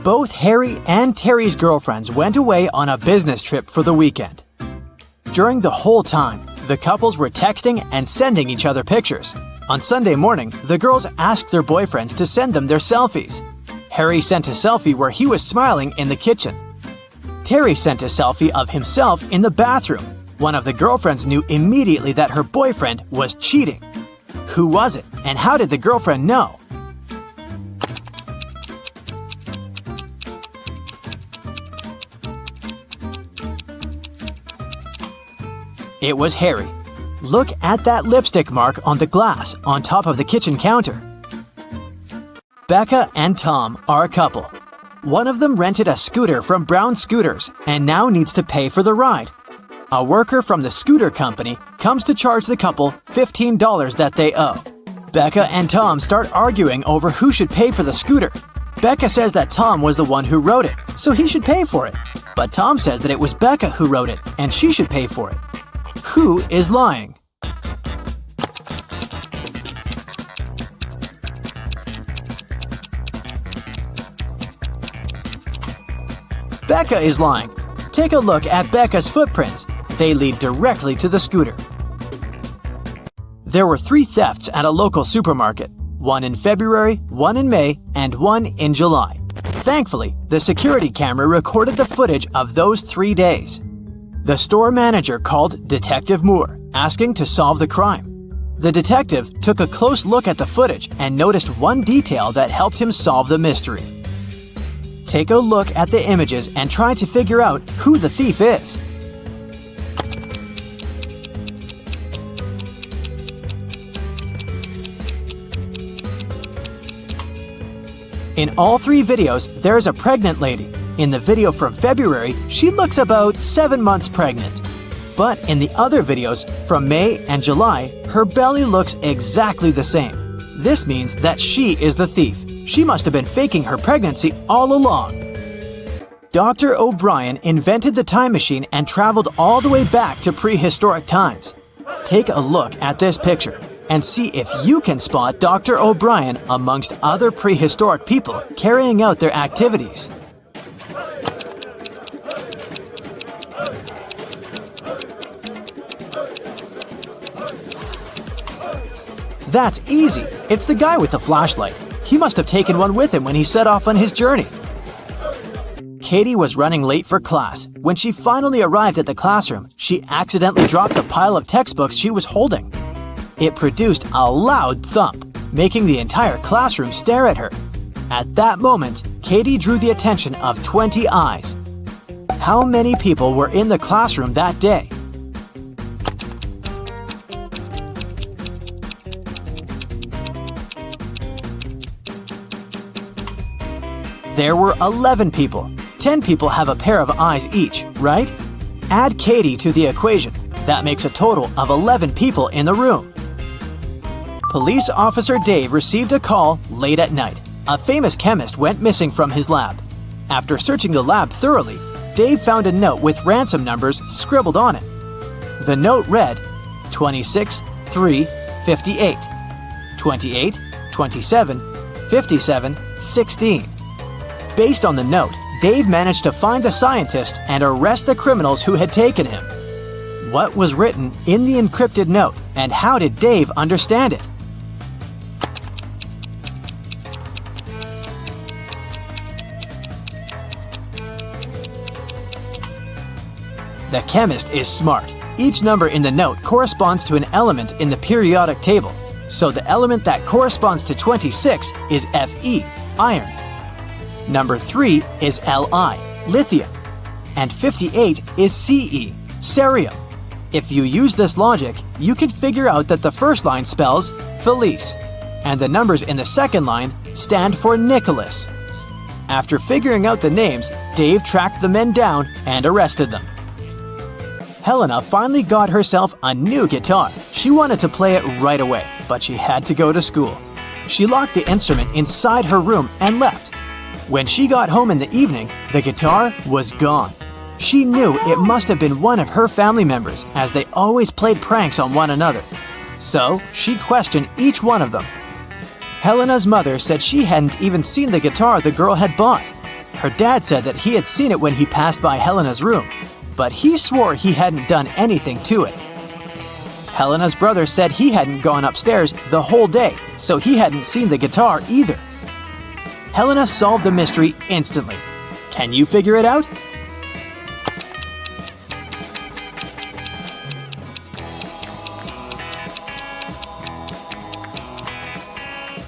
Both Harry and Terry's girlfriends went away on a business trip for the weekend. During the whole time, the couples were texting and sending each other pictures. On Sunday morning, the girls asked their boyfriends to send them their selfies. Harry sent a selfie where he was smiling in the kitchen. Terry sent a selfie of himself in the bathroom. One of the girlfriends knew immediately that her boyfriend was cheating. Who was it, and how did the girlfriend know? It was Harry. Look at that lipstick mark on the glass on top of the kitchen counter. Becca and Tom are a couple. One of them rented a scooter from Brown Scooters and now needs to pay for the ride. A worker from the scooter company comes to charge the couple $15 that they owe. Becca and Tom start arguing over who should pay for the scooter. Becca says that Tom was the one who wrote it, so he should pay for it. But Tom says that it was Becca who wrote it and she should pay for it. Who is lying? Becca is lying. Take a look at Becca's footprints. They lead directly to the scooter. There were 3 thefts at a local supermarket. One in February, one in May, and one in July. Thankfully, the security camera recorded the footage of those 3 days. The store manager called Detective Moore, asking to solve the crime. The detective took a close look at the footage and noticed one detail that helped him solve the mystery. Take a look at the images and try to figure out who the thief is. In all 3 videos, there is a pregnant lady. In the video from February, she looks about 7 months pregnant. But in the other videos, from May and July, her belly looks exactly the same. This means that she is the thief. She must have been faking her pregnancy all along. Dr. O'Brien invented the time machine and traveled all the way back to prehistoric times. Take a look at this picture and see if you can spot Dr. O'Brien amongst other prehistoric people carrying out their activities. That's easy. It's the guy with the flashlight. He must have taken one with him when he set off on his journey. Katie was running late for class. When she finally arrived at the classroom, she accidentally dropped the pile of textbooks she was holding. It produced a loud thump, making the entire classroom stare at her. At that moment, Katie drew the attention of 20 eyes. How many people were in the classroom that day? There were 11 people. 10 people have a pair of eyes each, right? Add Katie to the equation. That makes a total of 11 people in the room. Police officer Dave received a call late at night. A famous chemist went missing from his lab. After searching the lab thoroughly, Dave found a note with ransom numbers scribbled on it. The note read 26 3 58, 28 27 57 16. Based on the note, Dave managed to find the scientist and arrest the criminals who had taken him. What was written in the encrypted note, and how did Dave understand it? The chemist is smart. Each number in the note corresponds to an element in the periodic table. So the element that corresponds to 26 is Fe, iron. Number 3 is Li, lithium. And 58 is Ce, cerium. If you use this logic, you can figure out that the first line spells Felice, and the numbers in the second line stand for Nicholas. After figuring out the names, Dave tracked the men down and arrested them. Helena finally got herself a new guitar. She wanted to play it right away, but she had to go to school. She locked the instrument inside her room and left. When she got home in the evening, the guitar was gone. She knew it must have been one of her family members, as they always played pranks on one another. So she questioned each one of them. Helena's mother said she hadn't even seen the guitar the girl had bought. Her dad said that he had seen it when he passed by Helena's room, but he swore he hadn't done anything to it. Helena's brother said he hadn't gone upstairs the whole day, so he hadn't seen the guitar either. Helena solved the mystery instantly. Can you figure it out?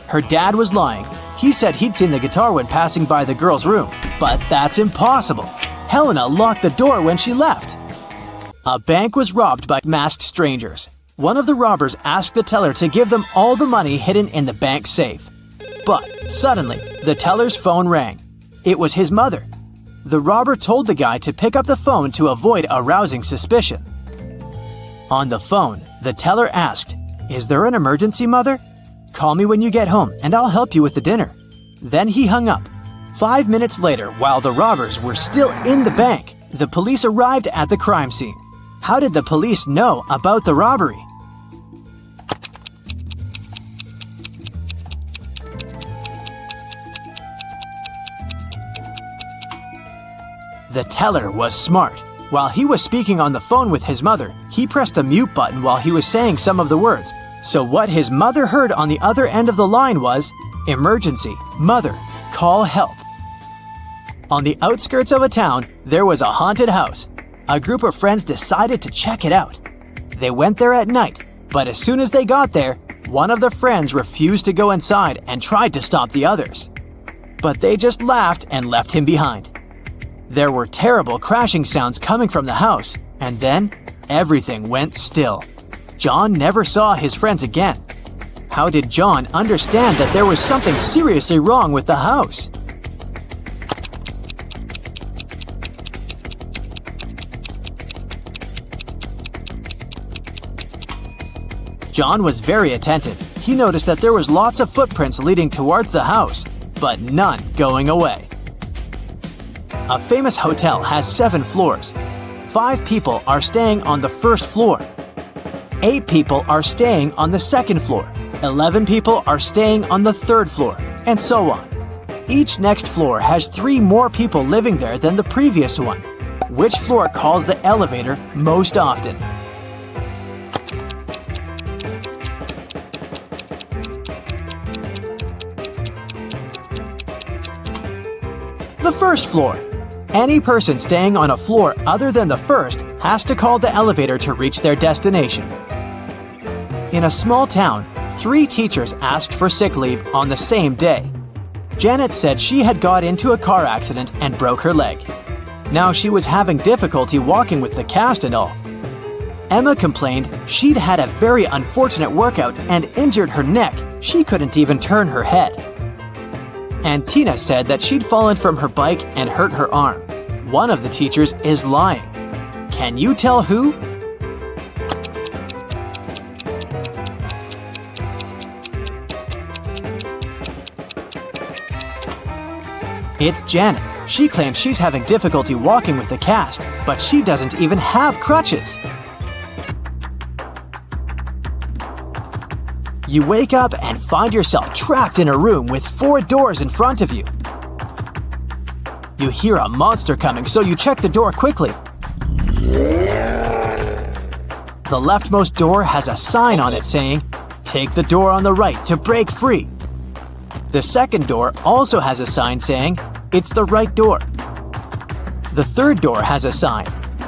Her dad was lying. He said he'd seen the guitar when passing by the girl's room, but that's impossible. Helena locked the door when she left. A bank was robbed by masked strangers. One of the robbers asked the teller to give them all the money hidden in the bank safe. But suddenly, the teller's phone rang. It was his mother. The robber told the guy to pick up the phone to avoid arousing suspicion. On the phone, the teller asked, "Is there an emergency, Mother? Call me when you get home and I'll help you with the dinner." Then he hung up. 5 minutes later, while the robbers were still in the bank, the police arrived at the crime scene. How did the police know about the robbery? The teller was smart. While he was speaking on the phone with his mother, he pressed the mute button while he was saying some of the words. So what his mother heard on the other end of the line was, "Emergency, Mother, call help." On the outskirts of a town, there was a haunted house. A group of friends decided to check it out. They went there at night, but as soon as they got there, one of the friends refused to go inside and tried to stop the others. But they just laughed and left him behind. There were terrible crashing sounds coming from the house, and then everything went still. John never saw his friends again. How did John understand that there was something seriously wrong with the house? John was very attentive. He noticed that there was lots of footprints leading towards the house, but none going away. A famous hotel has 7 floors. 5 people are staying on the first floor. 8 people are staying on the second floor. 11 people are staying on the third floor, and so on. Each next floor has 3 more people living there than the previous one. Which floor calls the elevator most often? The first floor. Any person staying on a floor other than the first has to call the elevator to reach their destination. In a small town, 3 teachers asked for sick leave on the same day. Janet said she had got into a car accident and broke her leg. Now she was having difficulty walking with the cast and all. Emma complained she'd had a very unfortunate workout and injured her neck. She couldn't even turn her head. And Tina said that she'd fallen from her bike and hurt her arm. One of the teachers is lying. Can you tell who? It's Janet. She claims she's having difficulty walking with the cast, but she doesn't even have crutches. You wake up and find yourself trapped in a room with 4 doors in front of you. You hear a monster coming, so you check the door quickly. The leftmost door has a sign on it saying, "Take the door on the right to break free." The second door also has a sign saying, "It's the right door." The third door has a sign,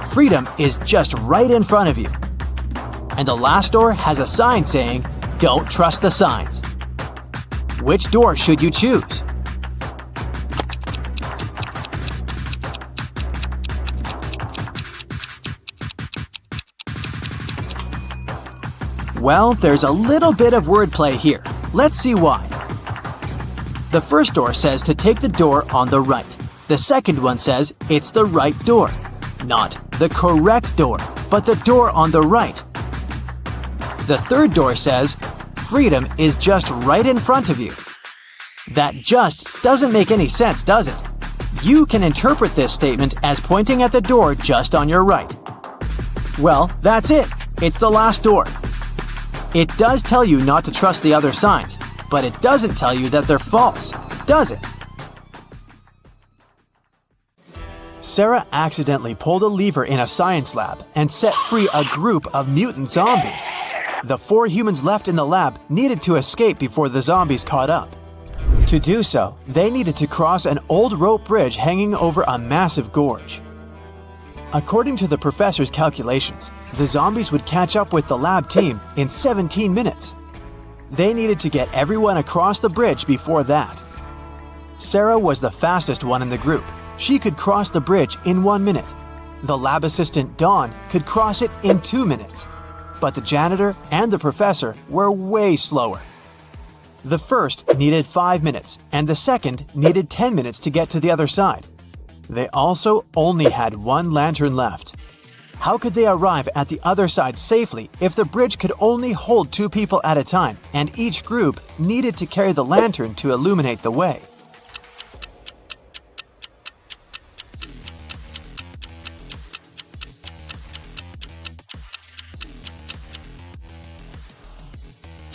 "Freedom is just right in front of you." And the last door has a sign saying, "Don't trust the signs." Which door should you choose? Well, there's a little bit of wordplay here. Let's see why. The first door says to take the door on the right. The second one says it's the right door. Not the correct door, but the door on the right. The third door says, "Freedom is just right in front of you." That just doesn't make any sense, does it? You can interpret this statement as pointing at the door just on your right. Well, that's it. It's the last door. It does tell you not to trust the other signs, but it doesn't tell you that they're false, does it? Sarah accidentally pulled a lever in a science lab and set free a group of mutant zombies. The 4 humans left in the lab needed to escape before the zombies caught up. To do so, they needed to cross an old rope bridge hanging over a massive gorge. According to the professor's calculations, the zombies would catch up with the lab team in 17 minutes. They needed to get everyone across the bridge before that. Sarah was the fastest one in the group. She could cross the bridge in 1 minute. The lab assistant, Dawn, could cross it in 2 minutes. But the janitor and the professor were way slower. The first needed 5 minutes, and the second needed 10 minutes to get to the other side. They also only had 1 lantern left. How could they arrive at the other side safely if the bridge could only hold 2 people at a time and each group needed to carry the lantern to illuminate the way?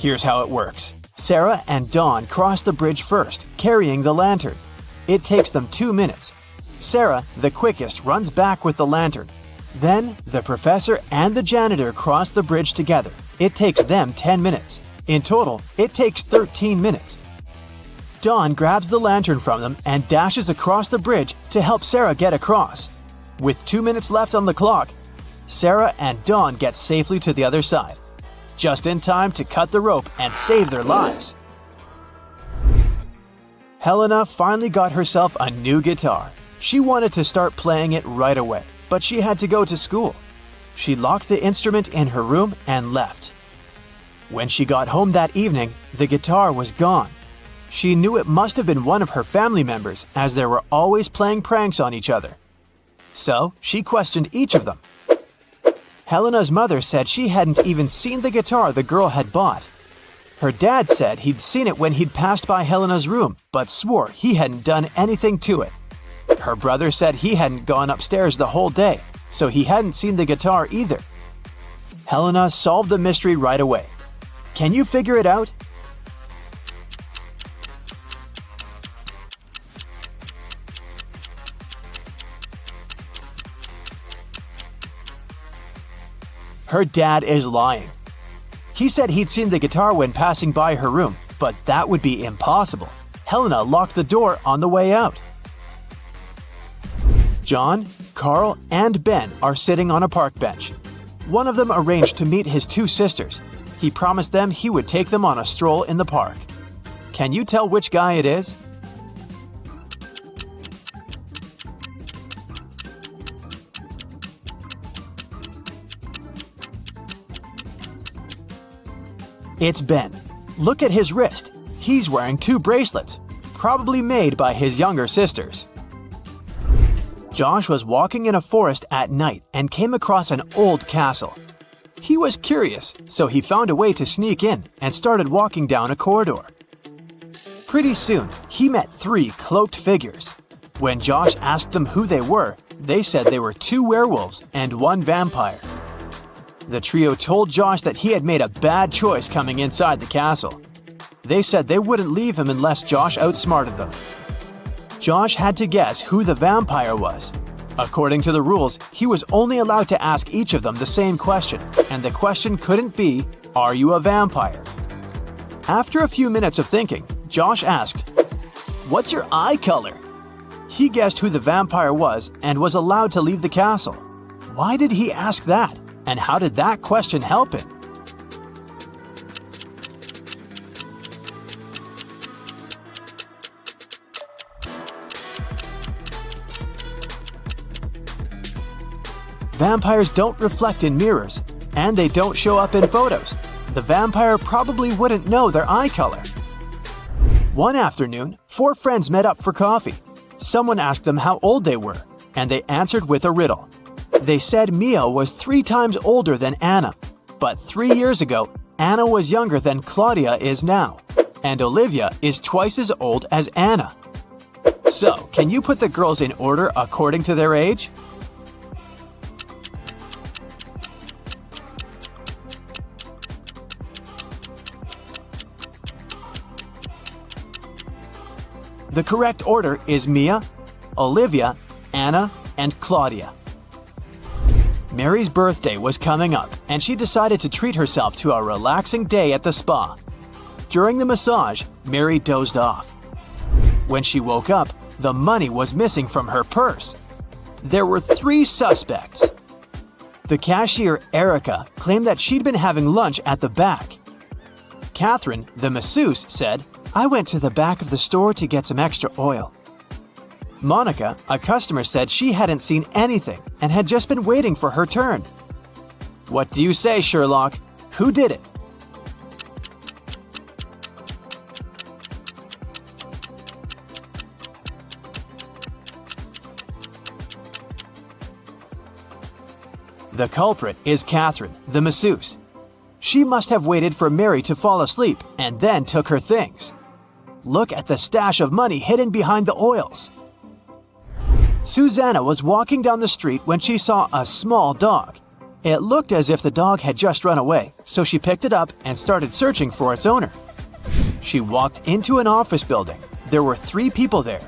Here's how it works. Sarah and Dawn cross the bridge first, carrying the lantern. It takes them 2 minutes. Sarah, the quickest, runs back with the lantern. Then, the professor and the janitor cross the bridge together. It takes them 10 minutes. In total, it takes 13 minutes. Dawn grabs the lantern from them and dashes across the bridge to help Sarah get across. With 2 minutes left on the clock, Sarah and Dawn get safely to the other side, just in time to cut the rope and save their lives. Helena finally got herself a new guitar. She wanted to start playing it right away, but she had to go to school. She locked the instrument in her room and left. When she got home that evening, the guitar was gone. She knew it must have been one of her family members, as they were always playing pranks on each other. So she questioned each of them. Helena's mother said she hadn't even seen the guitar the girl had bought. Her dad said he'd seen it when he'd passed by Helena's room, but swore he hadn't done anything to it. Her brother said he hadn't gone upstairs the whole day, so he hadn't seen the guitar either. Helena solved the mystery right away. Can you figure it out? Her dad is lying. He said he'd seen the guitar when passing by her room, but that would be impossible. Helena locked the door on the way out. John, Carl, and Ben are sitting on a park bench. One of them arranged to meet his 2 sisters. He promised them he would take them on a stroll in the park. Can you tell which guy it is? It's Ben. Look at his wrist. He's wearing 2 bracelets, probably made by his younger sisters. Josh was walking in a forest at night and came across an old castle. He was curious, so he found a way to sneak in and started walking down a corridor. Pretty soon, he met 3 cloaked figures. When Josh asked them who they were, they said they were 2 werewolves and 1 vampire. The trio told Josh that he had made a bad choice coming inside the castle. They said they wouldn't leave him unless Josh outsmarted them. Josh had to guess who the vampire was. According to the rules, he was only allowed to ask each of them the same question, and the question couldn't be, "Are you a vampire?" After a few minutes of thinking, Josh asked, "What's your eye color?" He guessed who the vampire was and was allowed to leave the castle. Why did he ask that? And how did that question help him? Vampires don't reflect in mirrors, and they don't show up in photos. The vampire probably wouldn't know their eye color. One afternoon, 4 friends met up for coffee. Someone asked them how old they were, and they answered with a riddle. They said Mia was 3 times older than Anna, but 3 years ago, Anna was younger than Claudia is now, and Olivia is twice as old as Anna. So, can you put the girls in order according to their age? The correct order is Mia, Olivia, Anna, and Claudia. Mary's birthday was coming up, and she decided to treat herself to a relaxing day at the spa. During the massage, Mary dozed off. When she woke up, the money was missing from her purse. There were 3 suspects. The cashier, Erica, claimed that she'd been having lunch at the back. Catherine, the masseuse, said, "I went to the back of the store to get some extra oil." Monica, a customer, said she hadn't seen anything and had just been waiting for her turn. What do you say, Sherlock? Who did it? The culprit is Catherine, the masseuse. She must have waited for Mary to fall asleep and then took her things. Look at the stash of money hidden behind the oils. Susanna was walking down the street when she saw a small dog. It looked as if the dog had just run away, so she picked it up and started searching for its owner. She walked into an office building. There were 3 people there.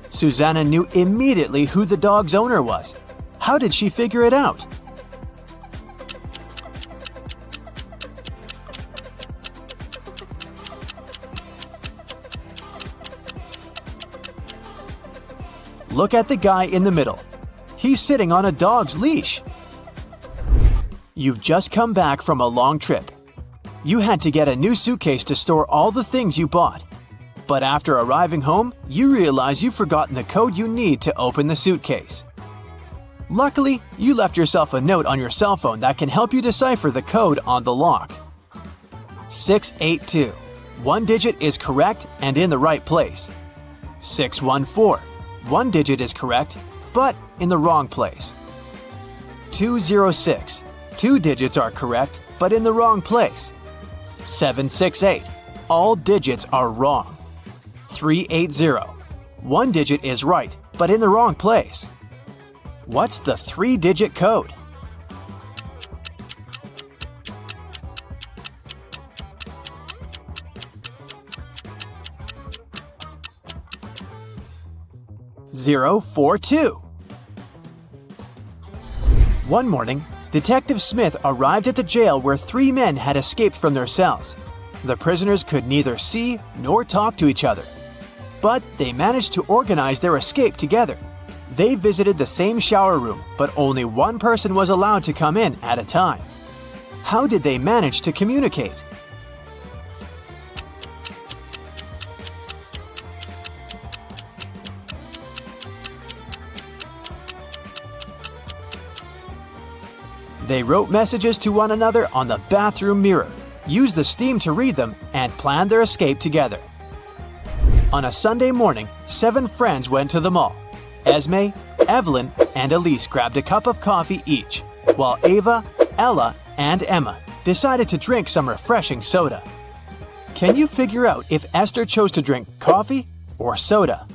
Susanna knew immediately who the dog's owner was. How did she figure it out? Look at the guy in the middle. He's sitting on a dog's leash. You've just come back from a long trip. You had to get a new suitcase to store all the things you bought. But after arriving home, you realize you've forgotten the code you need to open the suitcase. Luckily, you left yourself a note on your cell phone that can help you decipher the code on the lock. 682. 1 digit is correct and in the right place. 614. 1 digit is correct, but in the wrong place. 206. 2 digits are correct, but in the wrong place. 768. All digits are wrong. 380. 1 digit is right, but in the wrong place. What's the 3-digit code? (042). One morning, Detective Smith arrived at the jail where 3 men had escaped from their cells. The prisoners could neither see nor talk to each other. But they managed to organize their escape together. They visited the same shower room, but only one person was allowed to come in at a time. How did they manage to communicate? They wrote messages to one another on the bathroom mirror, used the steam to read them, and planned their escape together. On a Sunday morning, 7 friends went to the mall. Esme, Evelyn, and Elise grabbed a cup of coffee each, while Ava, Ella, and Emma decided to drink some refreshing soda. Can you figure out if Esther chose to drink coffee or soda?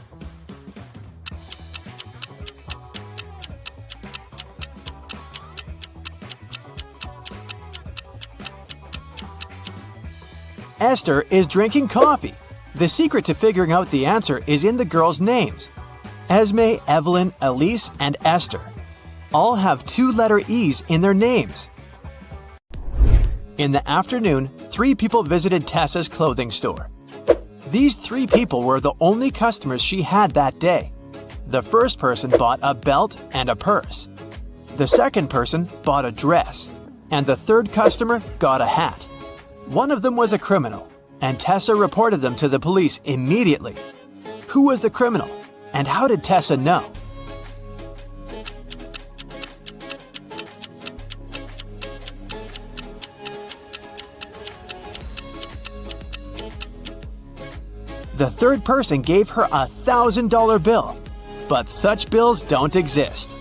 Esther is drinking coffee. The secret to figuring out the answer is in the girls' names. Esme, Evelyn, Elise, and Esther all have 2-letter E's in their names. In the afternoon, 3 people visited Tessa's clothing store. These 3 people were the only customers she had that day. The first person bought a belt and a purse. The second person bought a dress. And the third customer got a hat. One of them was a criminal, and Tessa reported them to the police immediately. Who was the criminal, and how did Tessa know? The third person gave her a $1,000 bill, but such bills don't exist.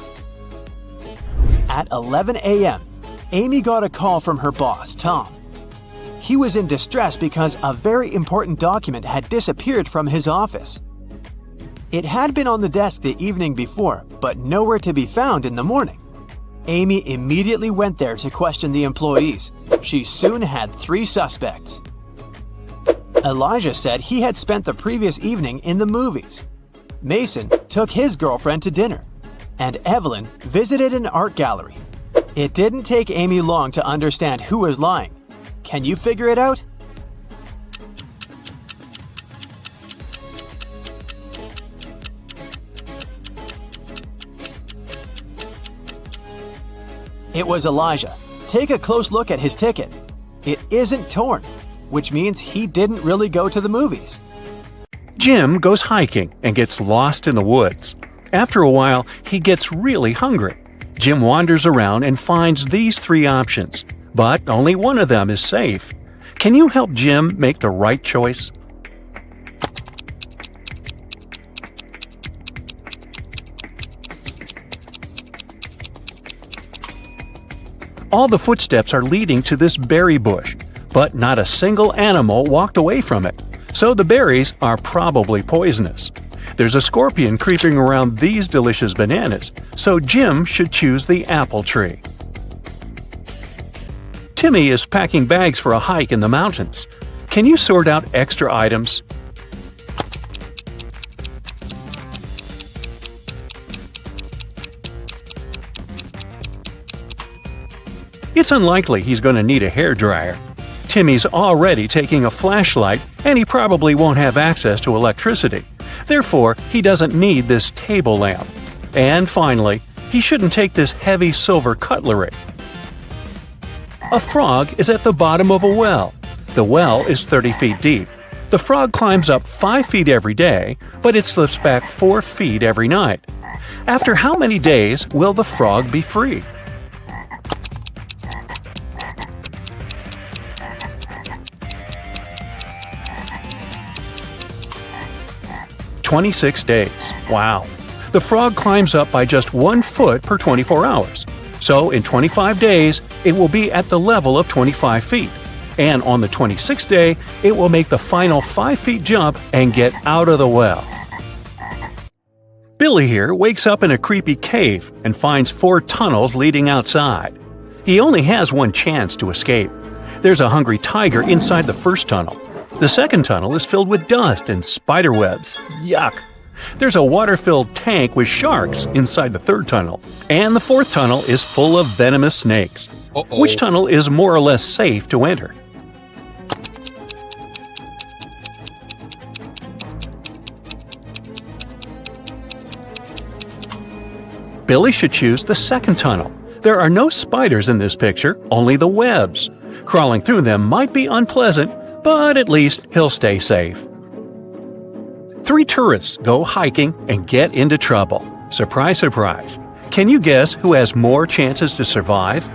At 11 a.m., Amy got a call from her boss, Tom. He was in distress because a very important document had disappeared from his office. It had been on the desk the evening before, but nowhere to be found in the morning. Amy immediately went there to question the employees. She soon had 3 suspects. Elijah said he had spent the previous evening in the movies. Mason took his girlfriend to dinner. and Evelyn visited an art gallery. It didn't take Amy long to understand who was lying. Can you figure it out? It was Elijah. Take a close look at his ticket. It isn't torn, which means he didn't really go to the movies. Jim goes hiking and gets lost in the woods. After a while, he gets really hungry. Jim wanders around and finds these 3 options, but only one of them is safe. Can you help Jim make the right choice? All the footsteps are leading to this berry bush, but not a single animal walked away from it, so the berries are probably poisonous. There's a scorpion creeping around these delicious bananas, so Jim should choose the apple tree. Timmy is packing bags for a hike in the mountains. Can you sort out extra items? It's unlikely he's going to need a hairdryer. Timmy's already taking a flashlight, and he probably won't have access to electricity. Therefore, he doesn't need this table lamp. And finally, he shouldn't take this heavy silver cutlery. A frog is at the bottom of a well. The well is 30 feet deep. The frog climbs up 5 feet every day, but it slips back 4 feet every night. After how many days will the frog be free? "26 days. Wow. The frog climbs up by just 1 foot per 24 hours. So in 25 days, it will be at the level of 25 feet. And on the 26th day, it will make the final 5 feet jump and get out of the well. Billy here wakes up in a creepy cave and finds 4 tunnels leading outside. He only has one chance to escape. There's a hungry tiger inside the first tunnel. The second tunnel is filled with dust and spider webs. Yuck! There's a water-filled tank with sharks inside the third tunnel. And the fourth tunnel is full of venomous snakes. Which tunnel is more or less safe to enter? Billy should choose the second tunnel. There are no spiders in this picture, only the webs. Crawling through them might be unpleasant, but at least he'll stay safe. 3 tourists go hiking and get into trouble. Surprise, surprise. Can you guess who has more chances to survive?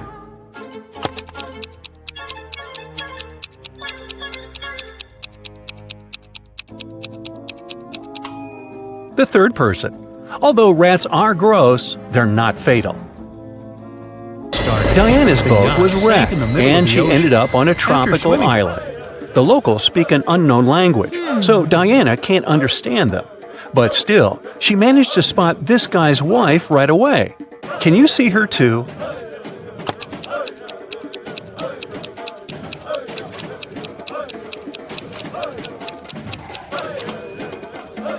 The third person. Although rats are gross, they're not fatal. Diana's boat was wrecked, and she ended up on a tropical island. The locals speak an unknown language, so Diana can't understand them. But still, she managed to spot this guy's wife right away. Can you see her too?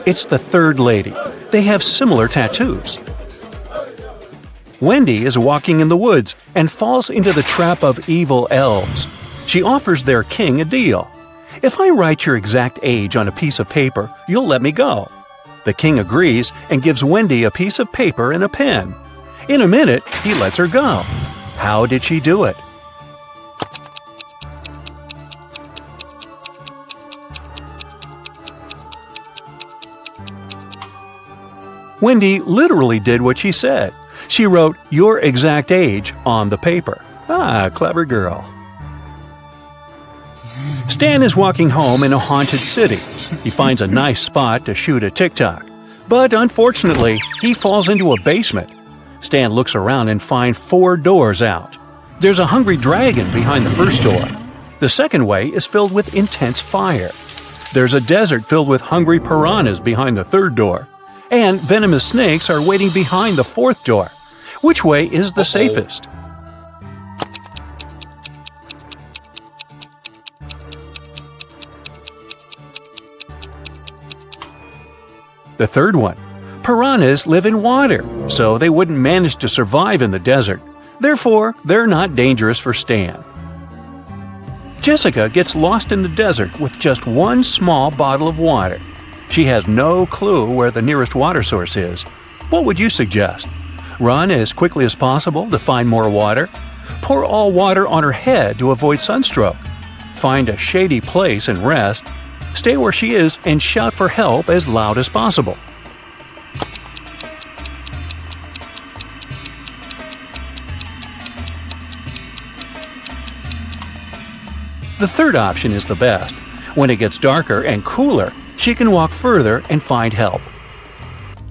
It's the third lady. They have similar tattoos. Wendy is walking in the woods and falls into the trap of evil elves. She offers their king a deal. If I write your exact age on a piece of paper, you'll let me go. The king agrees and gives Wendy a piece of paper and a pen. In a minute, he lets her go. How did she do it? Wendy literally did what she said. She wrote your exact age on the paper. Ah, clever girl. Stan is walking home in a haunted city. He finds a nice spot to shoot a TikTok. But unfortunately, he falls into a basement. Stan looks around and finds 4 doors out. There's a hungry dragon behind the first door. The second way is filled with intense fire. There's a desert filled with hungry piranhas behind the third door. And venomous snakes are waiting behind the fourth door. Which way is the safest? The third one. Piranhas live in water, so they wouldn't manage to survive in the desert. Therefore, they're not dangerous for Stan. Jessica gets lost in the desert with just one small bottle of water. She has no clue where the nearest water source is. What would you suggest? Run as quickly as possible to find more water? Pour all water on her head to avoid sunstroke? Find a shady place and rest? Stay where she is and shout for help as loud as possible. The third option is the best. When it gets darker and cooler, she can walk further and find help.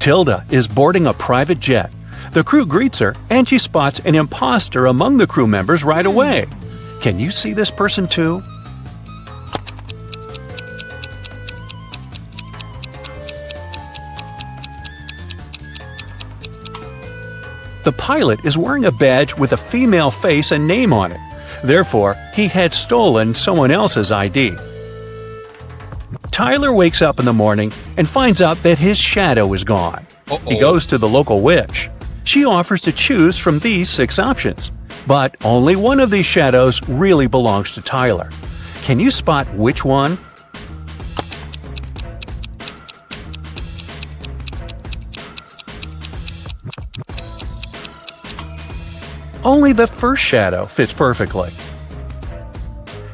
Tilda is boarding a private jet. The crew greets her, and she spots an imposter among the crew members right away. Can you see this person too? The pilot is wearing a badge with a female face and name on it. Therefore, he had stolen someone else's ID. Tyler wakes up in the morning and finds out that his shadow is gone. He goes to the local witch. She offers to choose from these 6 options, but only one of these shadows really belongs to Tyler. Can you spot which one? Only the first shadow fits perfectly.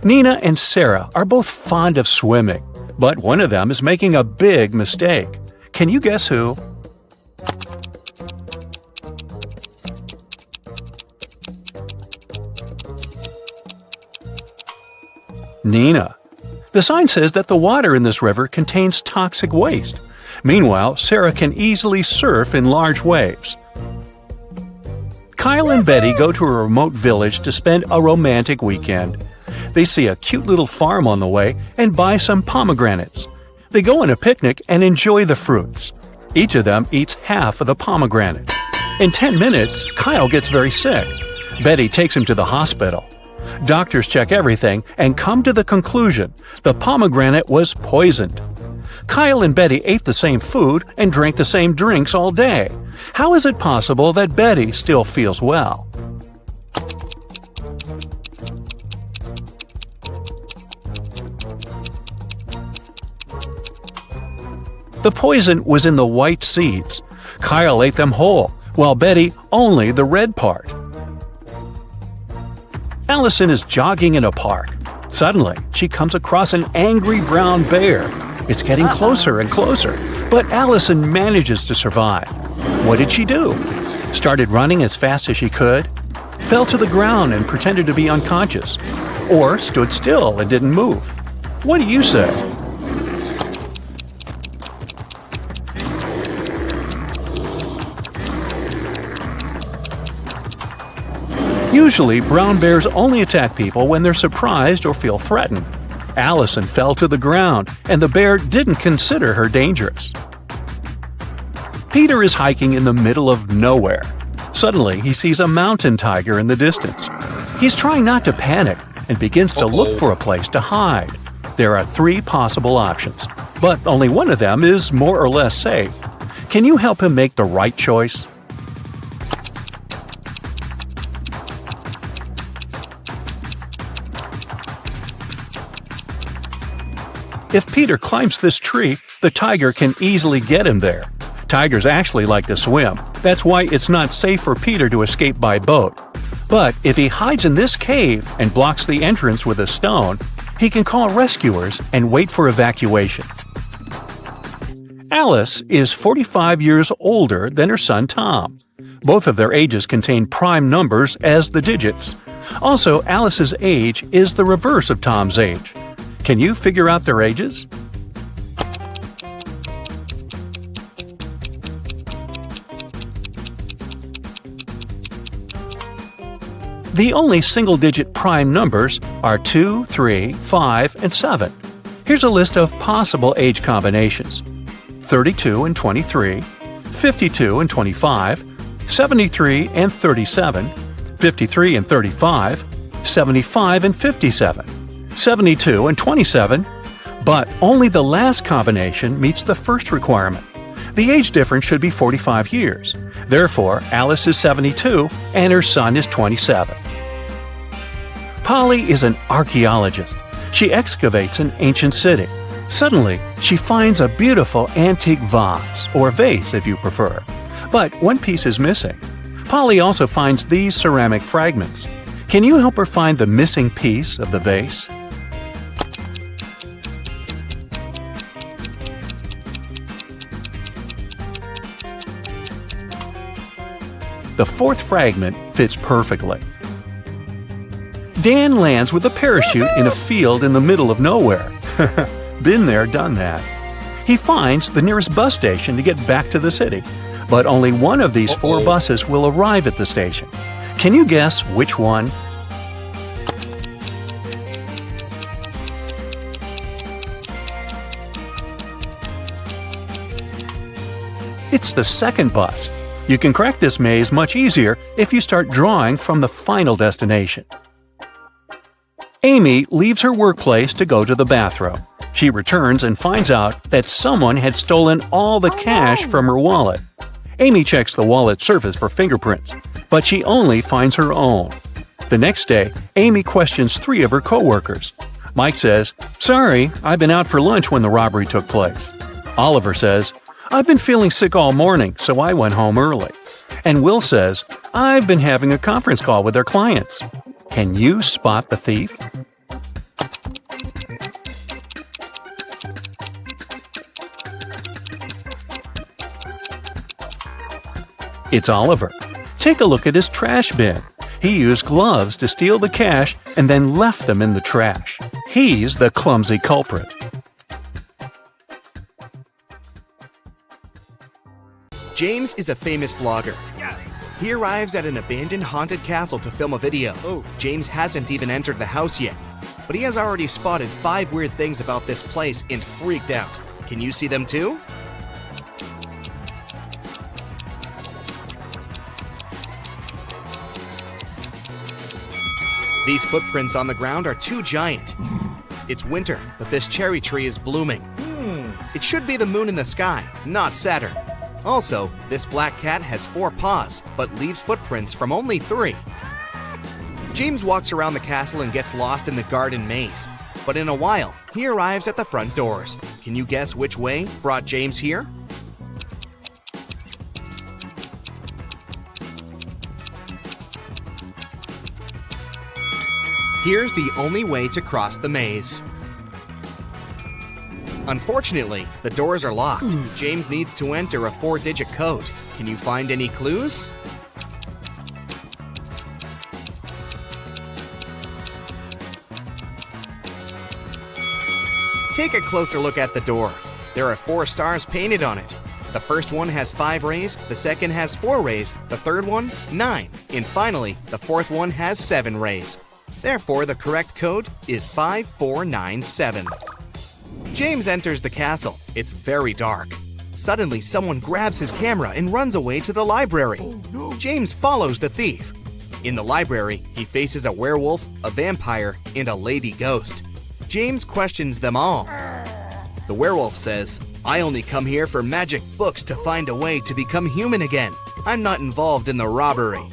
Nina and Sarah are both fond of swimming, but one of them is making a big mistake. Can you guess who? Nina. The sign says that the water in this river contains toxic waste. Meanwhile, Sarah can easily surf in large waves. Kyle and Betty go to a remote village to spend a romantic weekend. They see a cute little farm on the way and buy some pomegranates. They go on a picnic and enjoy the fruits. Each of them eats half of the pomegranate. In 10 minutes, Kyle gets very sick. Betty takes him to the hospital. Doctors check everything and come to the conclusion the pomegranate was poisoned. Kyle and Betty ate the same food and drank the same drinks all day. How is it possible that Betty still feels well? The poison was in the white seeds. Kyle ate them whole, while Betty only the red part. Allison is jogging in a park. Suddenly, she comes across an angry brown bear. It's getting closer and closer, but Allison manages to survive. What did she do? Started running as fast as she could? Fell to the ground and pretended to be unconscious? Or stood still and didn't move? What do you say? Usually, brown bears only attack people when they're surprised or feel threatened. Allison fell to the ground, and the bear didn't consider her dangerous. Peter is hiking in the middle of nowhere. Suddenly, he sees a mountain tiger in the distance. He's trying not to panic and begins to look for a place to hide. There are 3 possible options, but only one of them is more or less safe. Can you help him make the right choice? If Peter climbs this tree, the tiger can easily get him there. Tigers actually like to swim. That's why it's not safe for Peter to escape by boat. But if he hides in this cave and blocks the entrance with a stone, he can call rescuers and wait for evacuation. Alice is 45 years older than her son Tom. Both of their ages contain prime numbers as the digits. Also, Alice's age is the reverse of Tom's age. Can you figure out their ages? The only single-digit prime numbers are 2, 3, 5, and 7. Here's a list of possible age combinations: 32 and 23, 52 and 25, 73 and 37, 53 and 35, 75 and 57. 72 and 27, but only the last combination meets the first requirement. The age difference should be 45 years. Therefore, Alice is 72 and her son is 27. Polly is an archaeologist. She excavates an ancient city. Suddenly, she finds a beautiful antique vase, or vase if you prefer. But one piece is missing. Polly also finds these ceramic fragments. Can you help her find the missing piece of the vase? The fourth fragment fits perfectly. Dan lands with a parachute in a field in the middle of nowhere. Been there, done that. He finds the nearest bus station to get back to the city, but only one of these 4 buses will arrive at the station. Can you guess which one? It's the second bus. You can crack this maze much easier if you start drawing from the final destination. Amy leaves her workplace to go to the bathroom. She returns and finds out that someone had stolen all the cash from her wallet. Amy checks the wallet's surface for fingerprints, but she only finds her own. The next day, Amy questions 3 of her coworkers. Mike says, "Sorry, I've been out for lunch when the robbery took place." Oliver says, "I've been feeling sick all morning, so I went home early." And Will says, "I've been having a conference call with our clients." Can you spot the thief? It's Oliver. Take a look at his trash bin. He used gloves to steal the cash and then left them in the trash. He's the clumsy culprit. James is a famous vlogger. He arrives at an abandoned haunted castle to film a video. James hasn't even entered the house yet, but he has already spotted 5 weird things about this place and freaked out. Can you see them too? These footprints on the ground are too giant. It's winter, but this cherry tree is blooming. It should be the moon in the sky, not Saturn. Also, this black cat has 4 paws, but leaves footprints from only 3. James walks around the castle and gets lost in the garden maze. But in a while, he arrives at the front doors. Can you guess which way brought James here? Here's the only way to cross the maze. Unfortunately, the doors are locked. James needs to enter a 4-digit code. Can you find any clues? Take a closer look at the door. There are 4 stars painted on it. The first one has 5 rays, the second has 4 rays, the third one, 9, and finally, the fourth one has 7 rays. Therefore, the correct code is 5497. James enters the castle. It's very dark. Suddenly, someone grabs his camera and runs away to the library. James follows the thief. In the library, he faces a werewolf, a vampire, and a lady ghost. James questions them all. The werewolf says, "I only come here for magic books to find a way to become human again. I'm not involved in the robbery."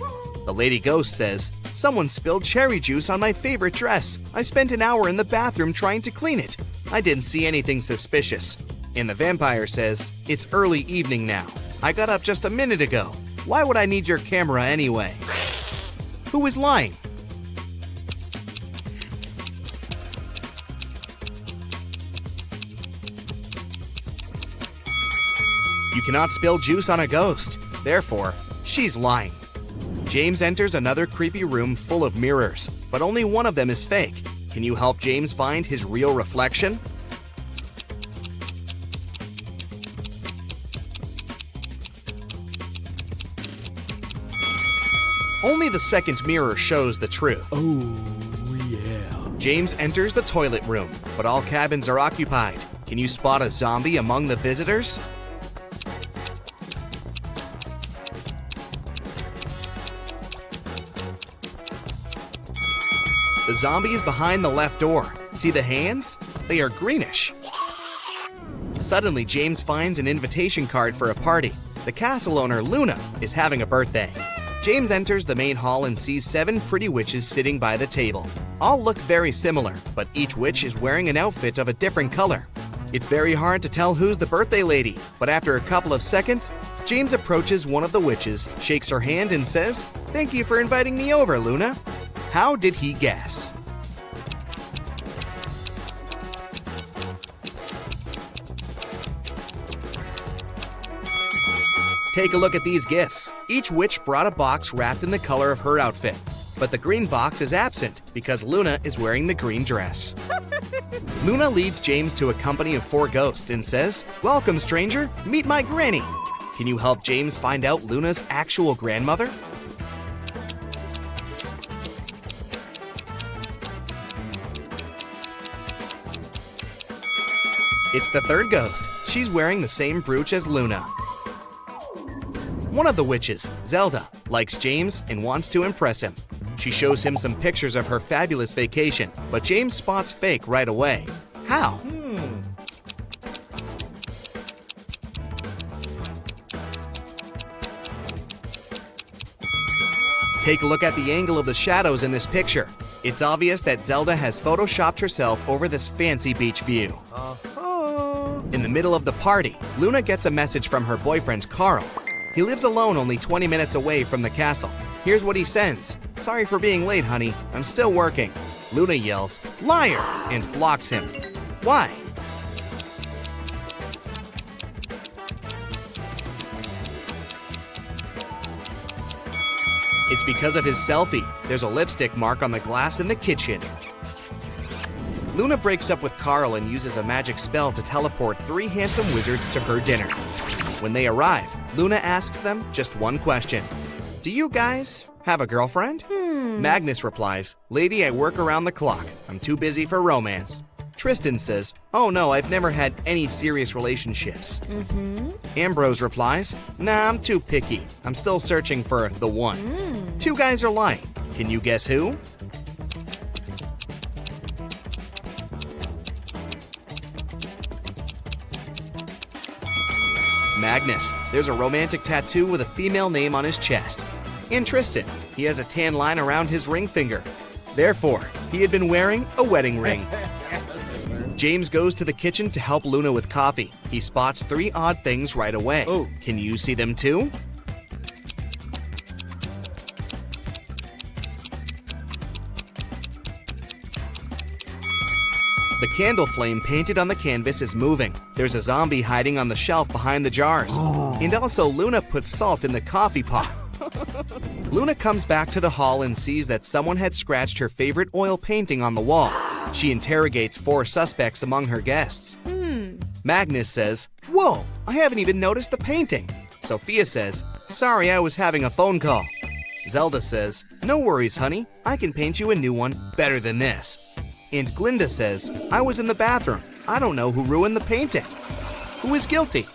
The lady ghost says, "Someone spilled cherry juice on my favorite dress. I spent an hour in the bathroom trying to clean it. I didn't see anything suspicious." And the vampire says, "It's early evening now. I got up just a minute ago. Why would I need your camera anyway?" Who is lying? You cannot spill juice on a ghost. Therefore, she's lying. James enters another creepy room full of mirrors, but only one of them is fake. Can you help James find his real reflection? Only the second mirror shows the truth. Oh, yeah. James enters the toilet room, but all cabins are occupied. Can you spot a zombie among the visitors? The zombie is behind the left door. See the hands? They are greenish. Suddenly, James finds an invitation card for a party. The castle owner, Luna, is having a birthday. James enters the main hall and sees 7 pretty witches sitting by the table. All look very similar, but each witch is wearing an outfit of a different color. It's very hard to tell who's the birthday lady, but after a couple of seconds, James approaches one of the witches, shakes her hand, and says, "Thank you for inviting me over, Luna." How did he guess? Take a look at these gifts. Each witch brought a box wrapped in the color of her outfit, but the green box is absent because Luna is wearing the green dress. Luna leads James to a company of 4 ghosts and says, "Welcome, stranger. Meet my granny." Can you help James find out Luna's actual grandmother? It's the 3rd ghost. She's wearing the same brooch as Luna. One of the witches, Zelda, likes James and wants to impress him. She shows him some pictures of her fabulous vacation, but James spots fake right away. How? Take a look at the angle of the shadows in this picture. It's obvious that Zelda has photoshopped herself over this fancy beach view. In the middle of the party, Luna gets a message from her boyfriend, Carl. He lives alone only 20 minutes away from the castle. Here's what he sends. "Sorry for being late, honey. I'm still working." Luna yells, "Liar!" and blocks him. Why? It's because of his selfie. There's a lipstick mark on the glass in the kitchen. Luna breaks up with Carl and uses a magic spell to teleport 3 handsome wizards to her dinner. When they arrive, Luna asks them just one question. "Do you guys have a girlfriend?" Magnus replies, "Lady, I work around the clock. I'm too busy for romance." Tristan says, "Oh no, I've never had any serious relationships." Ambrose replies, "Nah, I'm too picky. I'm still searching for the one." 2 guys are lying. Can you guess who? Magnus. There's a romantic tattoo with a female name on his chest. And Tristan. He has a tan line around his ring finger. Therefore, he had been wearing a wedding ring. James goes to the kitchen to help Luna with coffee. He spots 3 odd things right away. Can you see them too? The candle flame painted on the canvas is moving. There's a zombie hiding on the shelf behind the jars. And also Luna puts salt in the coffee pot. Luna comes back to the hall and sees that someone had scratched her favorite oil painting on the wall. She interrogates 4 suspects among her guests. Magnus says, "Whoa, I haven't even noticed the painting." Sophia says, "Sorry, I was having a phone call." Zelda says, "No worries, honey. I can paint you a new one better than this." And Glinda says, "I was in the bathroom. I don't know who ruined the painting. Who is guilty?"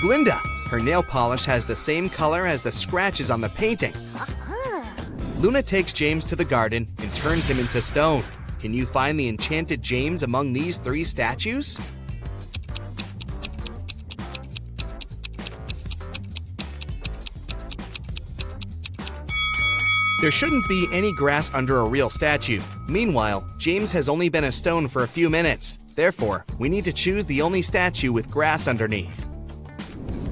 Glinda. Her nail polish has the same color as the scratches on the painting. Luna takes James to the garden and turns him into stone. Can you find the enchanted James among these 3 statues? There shouldn't be any grass under a real statue. Meanwhile, James has only been a stone for a few minutes. Therefore, we need to choose the only statue with grass underneath.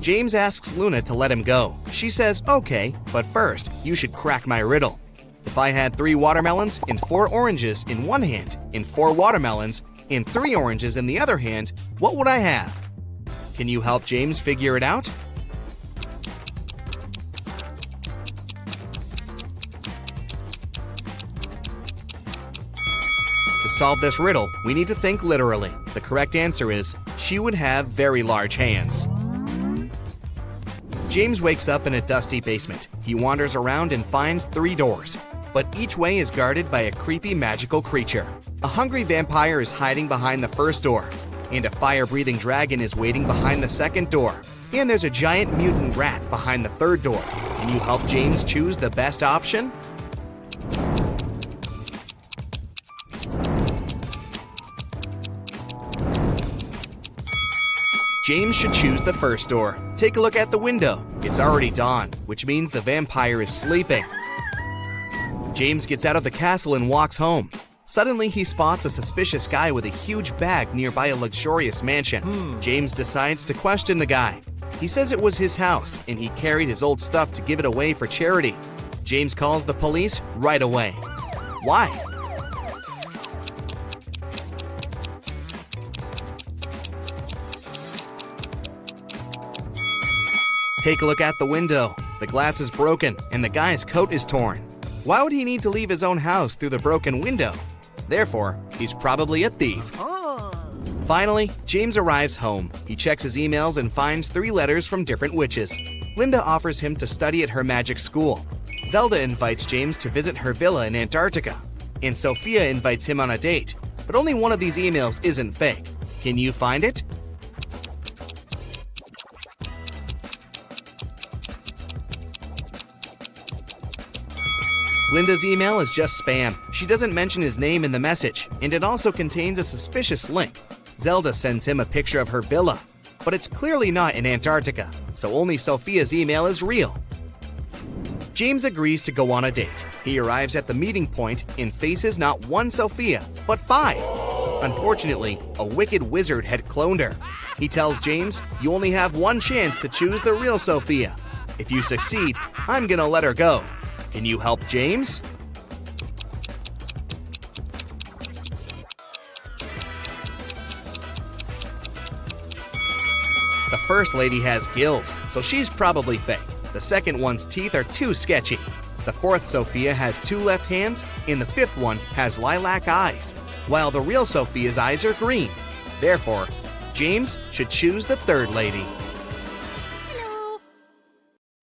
James asks Luna to let him go. She says, "Okay, but first, you should crack my riddle. If I had 3 watermelons and 4 oranges in one hand, and 4 watermelons and 3 oranges in the other hand, what would I have?" Can you help James figure it out? To solve this riddle, we need to think literally. The correct answer is, she would have very large hands. James wakes up in a dusty basement. He wanders around and finds 3 doors, but each way is guarded by a creepy magical creature. A hungry vampire is hiding behind the first door, and a fire-breathing dragon is waiting behind the second door. And there's a giant mutant rat behind the third door. Can you help James choose the best option? James should choose the first door. Take a look at the window. It's already dawn, which means the vampire is sleeping. James gets out of the castle and walks home. Suddenly, he spots a suspicious guy with a huge bag nearby a luxurious mansion. James decides to question the guy. He says it was his house, and he carried his old stuff to give it away for charity. James calls the police right away. Why? Take a look at the window. The glass is broken, and the guy's coat is torn. Why would he need to leave his own house through the broken window? Therefore, he's probably a thief. Finally, James arrives home. He checks his emails and finds 3 letters from different witches. Linda offers him to study at her magic school. Zelda invites James to visit her villa in Antarctica. And Sophia invites him on a date. But only one of these emails isn't fake. Can you find it? Linda's email is just spam. She doesn't mention his name in the message, and it also contains a suspicious link. Zelda sends him a picture of her villa, but it's clearly not in Antarctica, so only Sophia's email is real. James agrees to go on a date. He arrives at the meeting point and faces not 1 Sophia, but 5. Unfortunately, a wicked wizard had cloned her. He tells James, "You only have 1 chance to choose the real Sophia. If you succeed, I'm gonna let her go. Can you help James?" The first lady has gills, so she's probably fake. The second one's teeth are too sketchy. The fourth Sophia has 2 left hands, and the 5th one has lilac eyes, while the real Sophia's eyes are green. Therefore, James should choose the third lady.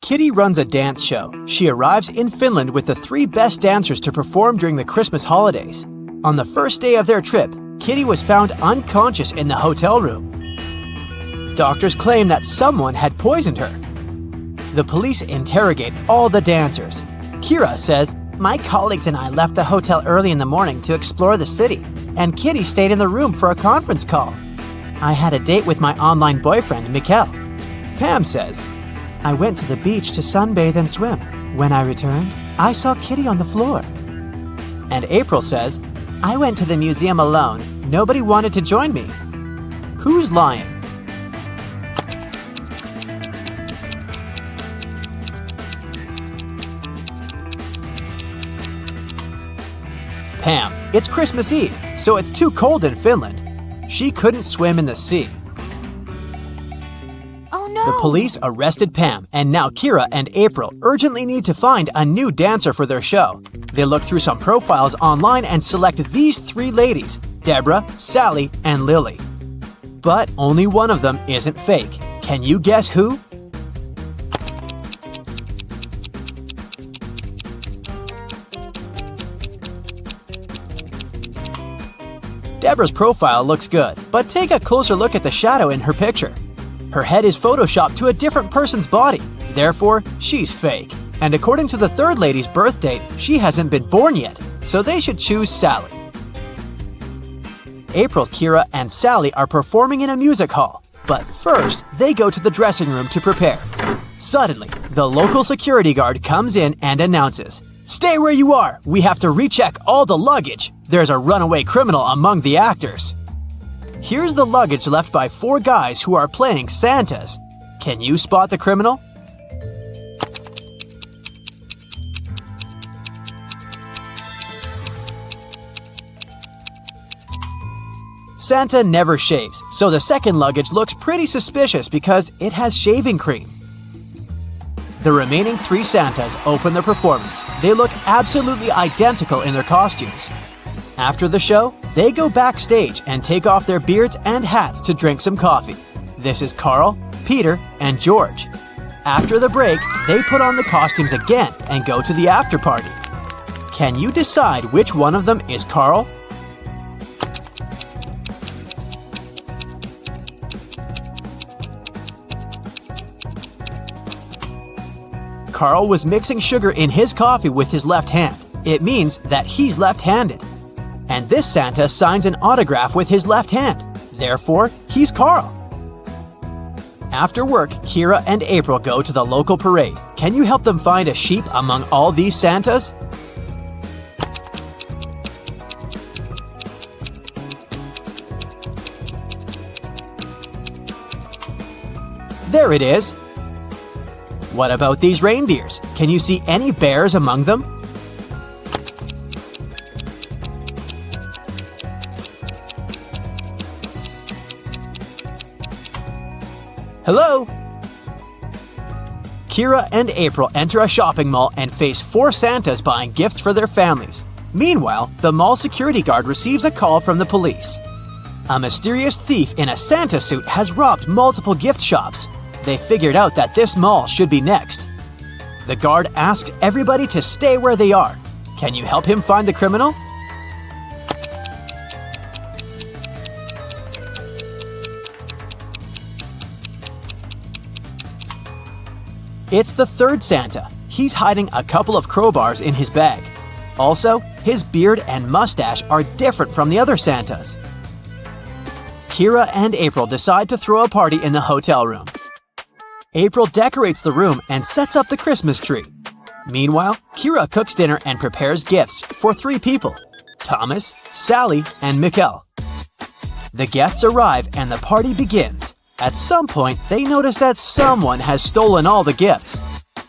Kitty runs a dance show. She arrives in Finland with the 3 best dancers to perform during the Christmas holidays. On the first day of their trip, Kitty was found unconscious in the hotel room. Doctors claim that someone had poisoned her. The police interrogate all the dancers. Kira says, "My colleagues and I left the hotel early in the morning to explore the city, and Kitty stayed in the room for a conference call. I had a date with my online boyfriend, Mikkel." Pam says, "I went to the beach to sunbathe and swim. When I returned, I saw Kitty on the floor." And April says, "I went to the museum alone. Nobody wanted to join me." Who's lying? Pam. It's Christmas Eve, so it's too cold in Finland. She couldn't swim in the sea. The police arrested Pam, and now Kira and April urgently need to find a new dancer for their show. They look through some profiles online and select these 3 ladies, Deborah, Sally, and Lily. But only one of them isn't fake. Can you guess who? Deborah's profile looks good, but take a closer look at the shadow in her picture. Her head is photoshopped to a different person's body, therefore, she's fake. And according to the third lady's birth date, she hasn't been born yet, so they should choose Sally. April, Kira, and Sally are performing in a music hall, but first, they go to the dressing room to prepare. Suddenly, the local security guard comes in and announces, "Stay where you are! We have to recheck all the luggage! There's a runaway criminal among the actors." Here's the luggage left by 4 guys who are playing Santas. Can you spot the criminal? Santa never shaves, so the second luggage looks pretty suspicious because it has shaving cream. The remaining 3 Santas open their performance. They look absolutely identical in their costumes. After the show, they go backstage and take off their beards and hats to drink some coffee. This is Carl, Peter, and George. After the break, they put on the costumes again and go to the after party. Can you decide which one of them is Carl? Carl was mixing sugar in his coffee with his left hand. It means that he's left-handed. And this Santa signs an autograph with his left hand. Therefore, he's Carl. After work, Kira and April go to the local parade. Can you help them find a sheep among all these Santas? There it is! What about these reindeers? Can you see any bears among them? Hello? Kira and April enter a shopping mall and face 4 Santas buying gifts for their families. Meanwhile, the mall security guard receives a call from the police. A mysterious thief in a Santa suit has robbed multiple gift shops. They figured out that this mall should be next. The guard asked everybody to stay where they are. Can you help him find the criminal? It's the 3rd Santa. He's hiding a couple of crowbars in his bag. Also, his beard and mustache are different from the other Santas. Kira and April decide to throw a party in the hotel room. April decorates the room and sets up the Christmas tree. Meanwhile, Kira cooks dinner and prepares gifts for 3 people: Thomas, Sally, and Mikkel. The guests arrive and the party begins. At some point, they notice that someone has stolen all the gifts.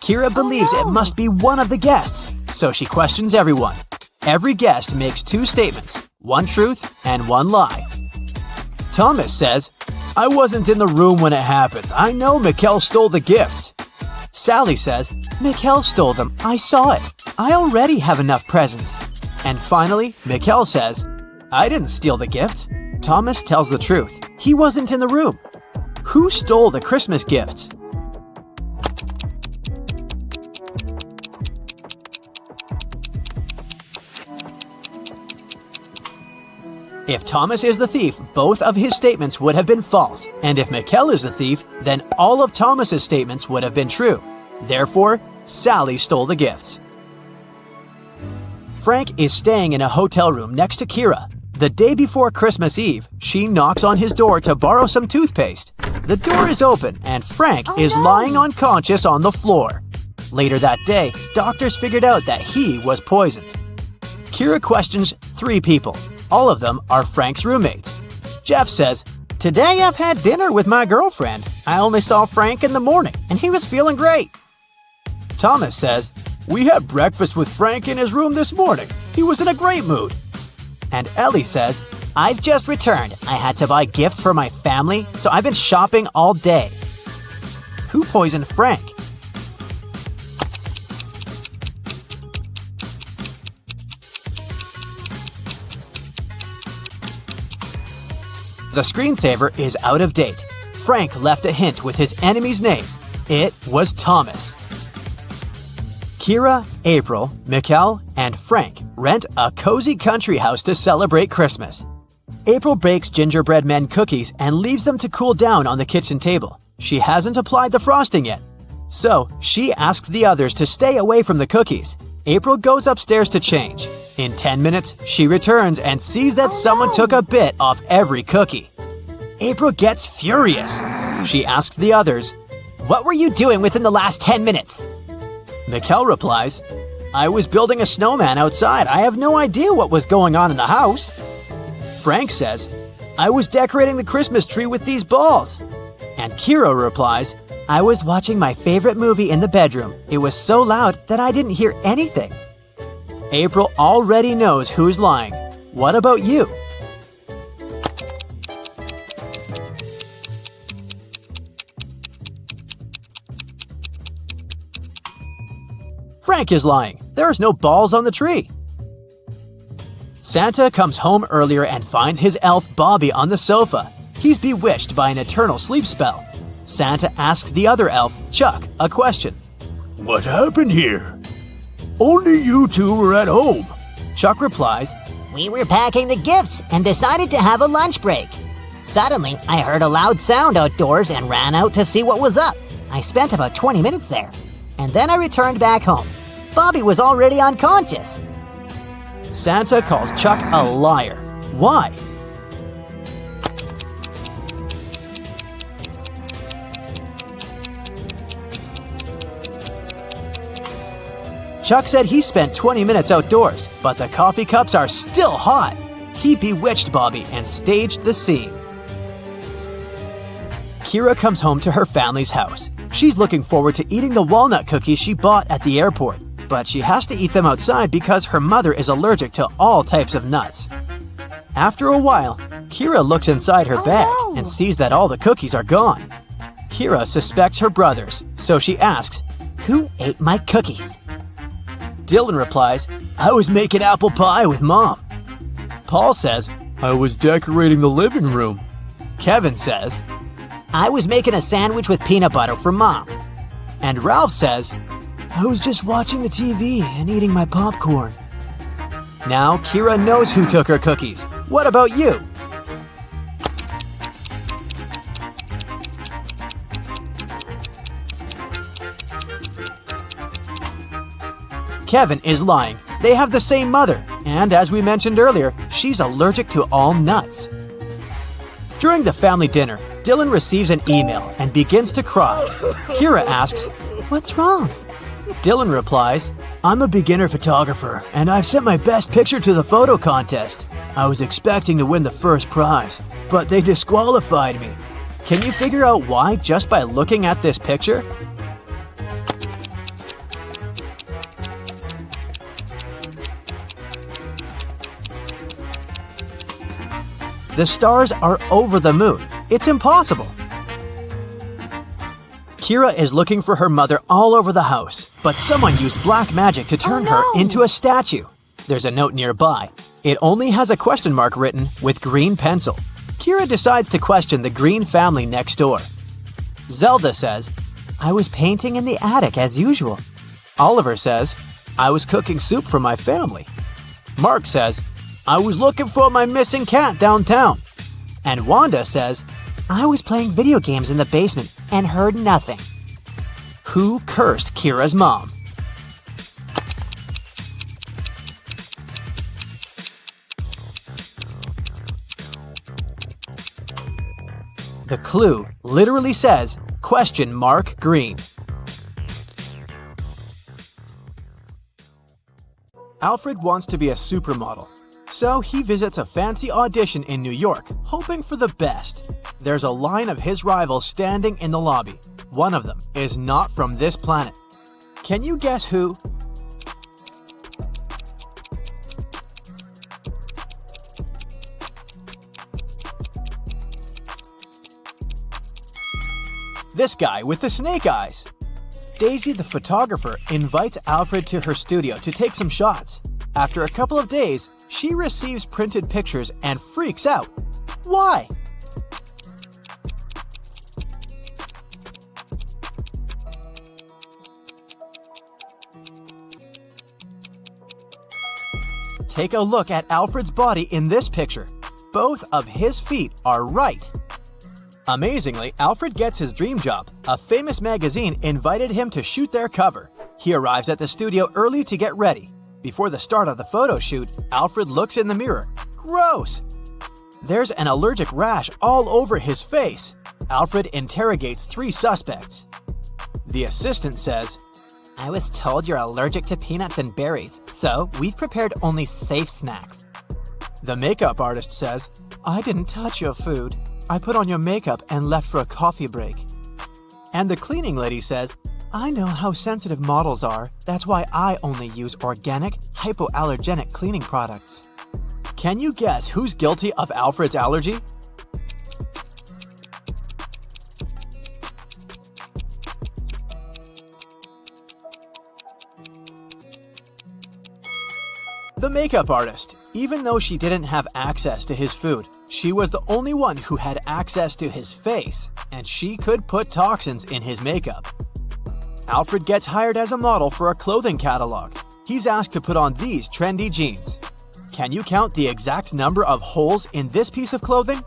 Kira believes it must be one of the guests, so she questions everyone. Every guest makes 2 statements, 1 truth and 1 lie. Thomas says, "I wasn't in the room when it happened. I know Mikkel stole the gifts." Sally says, "Mikkel stole them. I saw it. I already have enough presents." And finally, Mikkel says, "I didn't steal the gifts." Thomas tells the truth. He wasn't in the room. Who stole the Christmas gifts? If Thomas is the thief, both of his statements would have been false, and if Mikkel is the thief, then all of Thomas's statements would have been true. Therefore, Sally stole the gifts. Frank is staying in a hotel room next to Kira. The day before Christmas Eve, she knocks on his door to borrow some toothpaste. The door is open and Frank is lying unconscious on the floor. Later that day, doctors figured out that he was poisoned. Kira questions 3 people. All of them are Frank's roommates. Jeff says, "Today I've had dinner with my girlfriend. I only saw Frank in the morning and he was feeling great." Thomas says, "We had breakfast with Frank in his room this morning. He was in a great mood." And Ellie says, "I've just returned. I had to buy gifts for my family, so I've been shopping all day." Who poisoned Frank? The screensaver is out of date. Frank left a hint with his enemy's name. It was Thomas. Kira, April, Mikkel, and Frank rent a cozy country house to celebrate Christmas. April bakes gingerbread men cookies and leaves them to cool down on the kitchen table. She hasn't applied the frosting yet. So, she asks the others to stay away from the cookies. April goes upstairs to change. In 10 minutes, she returns and sees that someone took a bit off every cookie. April gets furious. She asks the others, "What were you doing within the last 10 minutes?" Mikkel replies, "I was building a snowman outside. I have no idea what was going on in the house." Frank says, "I was decorating the Christmas tree with these balls." And Kira replies, "I was watching my favorite movie in the bedroom. It was so loud that I didn't hear anything." April already knows who's lying. What about you? Frank is lying. There's no balls on the tree. Santa comes home earlier and finds his elf Bobby on the sofa. He's bewitched by an eternal sleep spell. Santa asks the other elf, Chuck, a question. What happened here? Only you 2 were at home. Chuck replies, "We were packing the gifts and decided to have a lunch break. Suddenly, I heard a loud sound outdoors and ran out to see what was up. I spent about 20 minutes there, and then I returned back home. Bobby was already unconscious." Santa calls Chuck a liar. Why? Chuck said he spent 20 minutes outdoors, but the coffee cups are still hot. He bewitched Bobby and staged the scene. Kira comes home to her family's house. She's looking forward to eating the walnut cookies she bought at the airport, but she has to eat them outside because her mother is allergic to all types of nuts. After a while, Kira looks inside her bag and sees that all the cookies are gone. Kira suspects her brothers, so she asks, "Who ate my cookies?" Dylan replies, "I was making apple pie with Mom." Paul says, "I was decorating the living room." Kevin says, "I was making a sandwich with peanut butter for Mom." And Ralph says, "I was just watching the TV and eating my popcorn." Now Kira knows who took her cookies. What about you? Kevin is lying. They have the same mother, and as we mentioned earlier, she's allergic to all nuts. During the family dinner, Dylan receives an email and begins to cry. Kira asks, "What's wrong?" Dylan replies, "I'm a beginner photographer, and I've sent my best picture to the photo contest. I was expecting to win the first prize, but they disqualified me. Can you figure out why just by looking at this picture?" The stars are over the moon. It's impossible. Kira is looking for her mother all over the house, but someone used black magic to turn her into a statue. There's a note nearby. It only has a question mark written with green pencil. Kira decides to question the Green family next door. Zelda says, "I was painting in the attic as usual." Oliver says, "I was cooking soup for my family." Mark says, "I was looking for my missing cat downtown." And Wanda says, "I was playing video games in the basement and heard nothing." Who cursed Kira's mom? The clue literally says, question mark green. Alfred wants to be a supermodel, so he visits a fancy audition in New York, hoping for the best. There's a line of his rivals standing in the lobby. One of them is not from this planet. Can you guess who? This guy with the snake eyes. Daisy the photographer invites Alfred to her studio to take some shots. After a couple of days, she receives printed pictures and freaks out. Why? Take a look at Alfred's body in this picture. Both of his feet are right. Amazingly, Alfred gets his dream job. A famous magazine invited him to shoot their cover. He arrives at the studio early to get ready. Before the start of the photo shoot, Alfred looks in the mirror. Gross! There's an allergic rash all over his face. Alfred interrogates 3 suspects. The assistant says, "I was told you're allergic to peanuts and berries, so we've prepared only safe snacks." The makeup artist says, "I didn't touch your food. I put on your makeup and left for a coffee break." And the cleaning lady says, "I know how sensitive models are. That's why I only use organic, hypoallergenic cleaning products." Can you guess who's guilty of Alfred's allergy? The makeup artist. Even though she didn't have access to his food, she was the only one who had access to his face, and she could put toxins in his makeup. Alfred gets hired as a model for a clothing catalog. He's asked to put on these trendy jeans. Can you count the exact number of holes in this piece of clothing?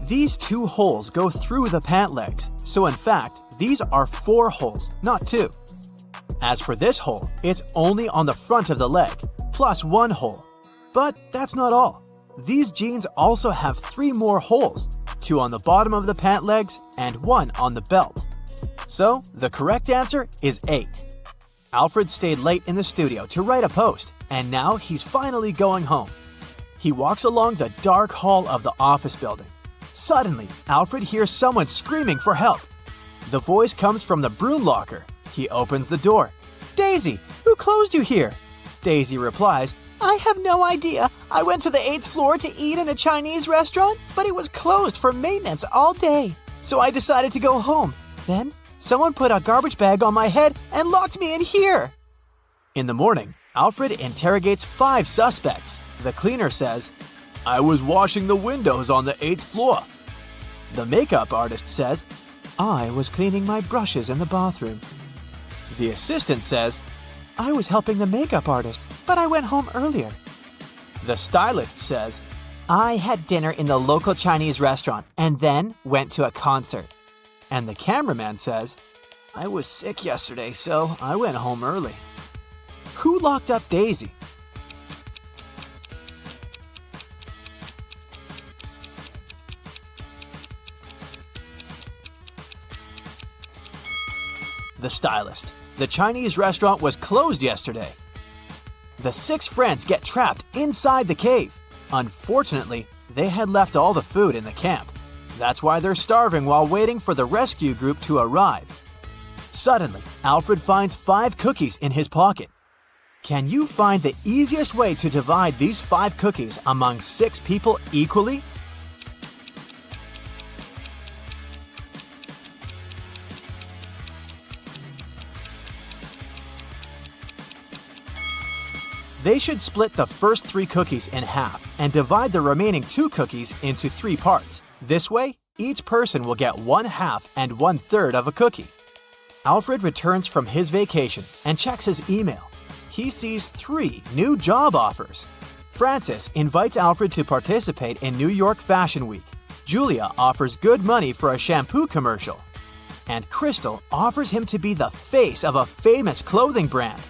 These 2 holes go through the pant legs, so in fact, these are 4 holes, not 2. As for this hole, it's only on the front of the leg, plus 1 hole. But that's not all. These jeans also have 3 more holes, 2 on the bottom of the pant legs and 1 on the belt. So, the correct answer is 8. Alfred stayed late in the studio to write a post, and now he's finally going home. He walks along the dark hall of the office building. Suddenly, Alfred hears someone screaming for help. The voice comes from the broom locker. He opens the door. "Daisy, who closed you here?" Daisy replies, "I have no idea. I went to the 8th floor to eat in a Chinese restaurant, but it was closed for maintenance all day. So I decided to go home. Then, someone put a garbage bag on my head and locked me in here." In the morning, Alfred interrogates 5 suspects. The cleaner says, "I was washing the windows on the 8th floor." The makeup artist says, "I was cleaning my brushes in the bathroom." The assistant says, "I was helping the makeup artist, but I went home earlier." The stylist says, "I had dinner in the local Chinese restaurant and then went to a concert." And the cameraman says, "I was sick yesterday, so I went home early." Who locked up Daisy? The stylist. The Chinese restaurant was closed yesterday. The 6 friends get trapped inside the cave. Unfortunately, they had left all the food in the camp. That's why they're starving while waiting for the rescue group to arrive. Suddenly, Alfred finds 5 cookies in his pocket. Can you find the easiest way to divide these 5 cookies among 6 people equally? They should split the first 3 cookies in half and divide the remaining 2 cookies into 3 parts. This way, each person will get 1/2 and 1/3 of a cookie. Alfred returns from his vacation and checks his email. He sees 3 new job offers. Francis invites Alfred to participate in New York Fashion Week. Julia offers good money for a shampoo commercial. And Crystal offers him to be the face of a famous clothing brand.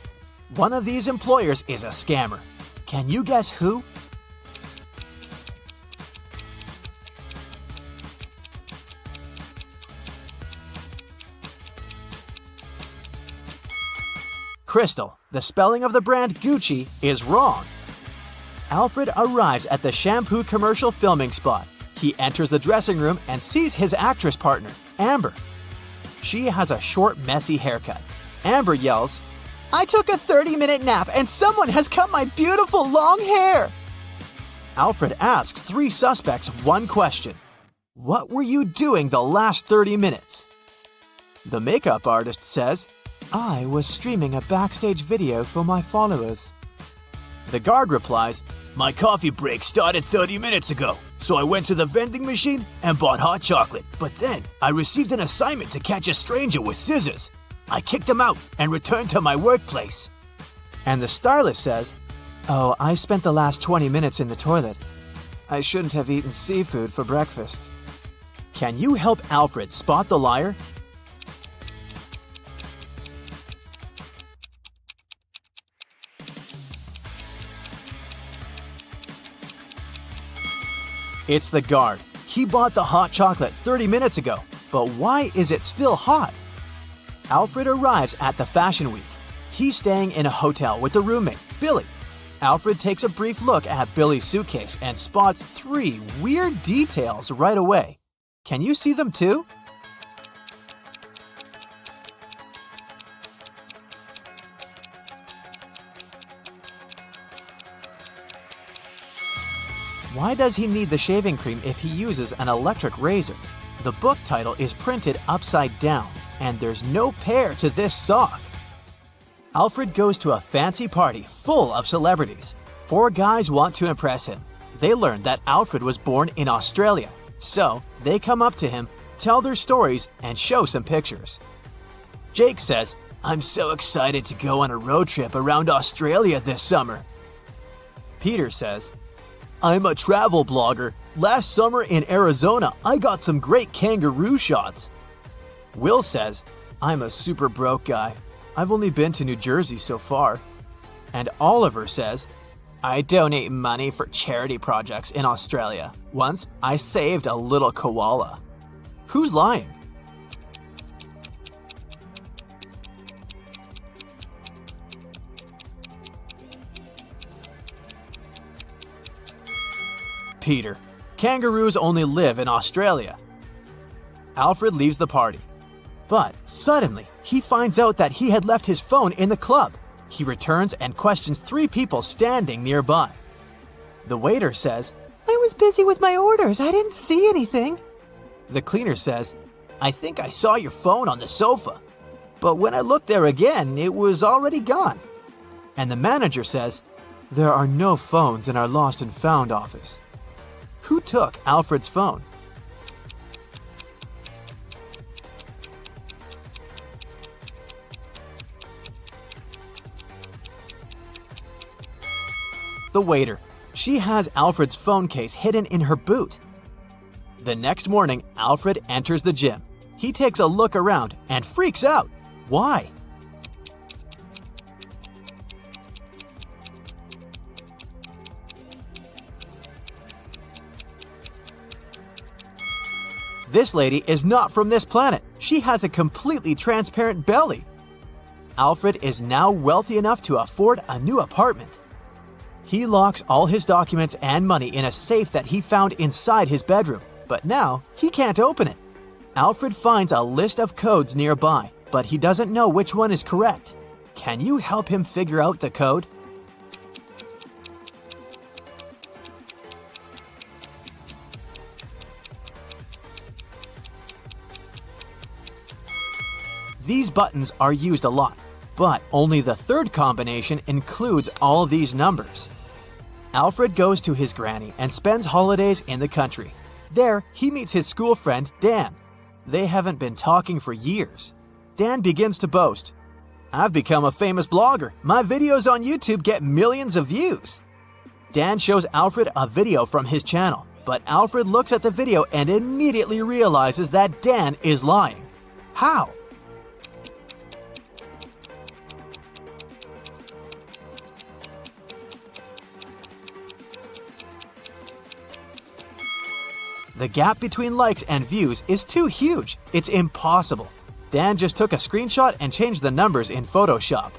One of these employers is a scammer. Can you guess who? Crystal. The spelling of the brand Gucci is wrong. Alfred arrives at the shampoo commercial filming spot. He enters the dressing room and sees his actress partner, Amber. She has a short, messy haircut. Amber yells, "I took a 30-minute nap and someone has cut my beautiful long hair!" Alfred asks 3 suspects one question. What were you doing the last 30 minutes? The makeup artist says, "I was streaming a backstage video for my followers." The guard replies, "My coffee break started 30 minutes ago, so I went to the vending machine and bought hot chocolate. But then I received an assignment to catch a stranger with scissors. I kicked him out and returned to my workplace." And the stylist says, "Oh, I spent the last 20 minutes in the toilet. I shouldn't have eaten seafood for breakfast." Can you help Alfred spot the liar? It's the guard. He bought the hot chocolate 30 minutes ago, but why is it still hot? Alfred arrives at the Fashion Week. He's staying in a hotel with a roommate, Billy. Alfred takes a brief look at Billy's suitcase and spots 3 weird details right away. Can you see them too? Why does he need the shaving cream if he uses an electric razor? The book title is printed upside down, and there's no pair to this sock. Alfred goes to a fancy party full of celebrities. 4 guys want to impress him. They learn that Alfred was born in Australia, so they come up to him, tell their stories, and show some pictures. Jake says, "I'm so excited to go on a road trip around Australia this summer." Peter says, "I'm a travel blogger. Last summer in Arizona, I got some great kangaroo shots." Will says, "I'm a super broke guy. I've only been to New Jersey so far." And Oliver says, I donate money for charity projects in Australia. Once, I saved a little koala. Who's lying? Peter. Kangaroos only live in Australia. Alfred leaves the party. But suddenly, he finds out that he had left his phone in the club. He returns and questions 3 people standing nearby. The waiter says, "I was busy with my orders. I didn't see anything." The cleaner says, "I think I saw your phone on the sofa. But when I looked there again, it was already gone." And the manager says, "There are no phones in our lost and found office." Who took Alfred's phone? The waiter. She has Alfred's phone case hidden in her boot. The next morning, Alfred enters the gym. He takes a look around and freaks out. Why? This lady is not from this planet. She has a completely transparent belly. Alfred is now wealthy enough to afford a new apartment. He locks all his documents and money in a safe that he found inside his bedroom, but now he can't open it. Alfred finds a list of codes nearby, but he doesn't know which one is correct. Can you help him figure out the code? These buttons are used a lot, but only the third combination includes all these numbers. Alfred goes to his granny and spends holidays in the country. There, he meets his school friend, Dan. They haven't been talking for years. Dan begins to boast. "I've become a famous blogger. My videos on YouTube get millions of views." Dan shows Alfred a video from his channel, but Alfred looks at the video and immediately realizes that Dan is lying. How? The gap between likes and views is too huge. It's impossible. Dan just took a screenshot and changed the numbers in Photoshop.